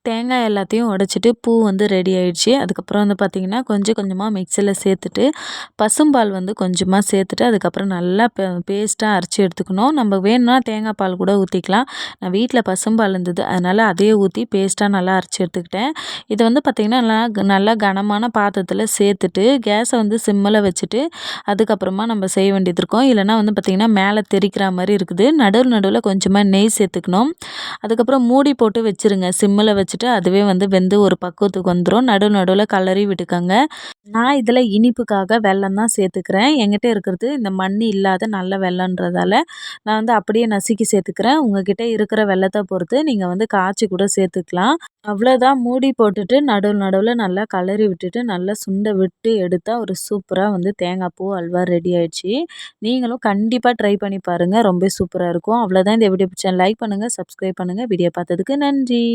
தேங்காய் எல்லாத்தையும் உடைச்சிட்டு பூ வந்து ரெடி ஆயிடுச்சு. அதுக்கப்புறம் வந்து பார்த்திங்கன்னா கொஞ்சம் கொஞ்சமாக மிக்சியில் சேர்த்துட்டு பசும்பால் வந்து கொஞ்சமாக சேர்த்துட்டு அதுக்கப்புறம் நல்லா பேஸ்ட்டாக அரைச்சி எடுத்துக்கணும். நம்ம வேணும்னா தேங்காய் பால் கூட ஊற்றிக்கலாம். நான் வீட்டில் பசும்பால் இருந்தது, அதனால் அதையே ஊற்றி பேஸ்ட்டாக நல்லா அரைச்சி எடுத்துக்கிட்டேன். இதை வந்து பார்த்திங்கன்னா நல்லா கனமான பாத்திரத்தில் சேர்த்துட்டு கேஸை வந்து சிம்மில் வச்சுட்டு அதுக்கப்புறமா நம்ம செய்ய வேண்டியது இருக்கும். இல்லைனா வந்து பார்த்திங்கன்னா மேலே தெறிக்கிற மாதிரி இருக்குது. நடுவில் கொஞ்சமாக நெய் சேர்த்துக்கணும். அதுக்கப்புறம் மூடி போட்டு வச்சுருங்க. சிம்மில் வச்சுட்டு அதுவே வந்து வெந்து ஒரு பக்குவத்துக்கு வந்துடும். நடுவில் கலரி விட்டுக்கோங்க. நான் இதில் இனிப்புக்காக வெல்லம் தான் சேர்த்துக்கிறேன். என்கிட்ட இருக்கிறது இந்த மண் இல்லாத நல்ல வெல்லன்றதால நான் வந்து அப்படியே நசுக்கி சேர்த்துக்கிறேன். உங்ககிட்ட இருக்கிற வெல்லத்தை பொறுத்து நீங்கள் வந்து காய்ச்சி கூட சேர்த்துக்கலாம். அவ்வளோதான், மூடி போட்டுட்டு நடுவில் நல்லா கலரி விட்டுட்டு நல்லா சுண்ட விட்டு எடுத்தால் ஒரு சூப்பராக வந்து தேங்காய் பூ அல்வா ரெடி ஆயிடுச்சு. நீங்களும் கண்டிப்பாக ட்ரை பண்ணி பாருங்கள். ரொம்ப சூப்பராக இருக்கும். அவ்வளோதான், இந்த வீடியோ பிடிச்சா லைக் பண்ணுங்கள், சப்ஸ்கிரைப் பண்ணுங்கள். வீடியோ பார்த்ததுக்கு நன்றி.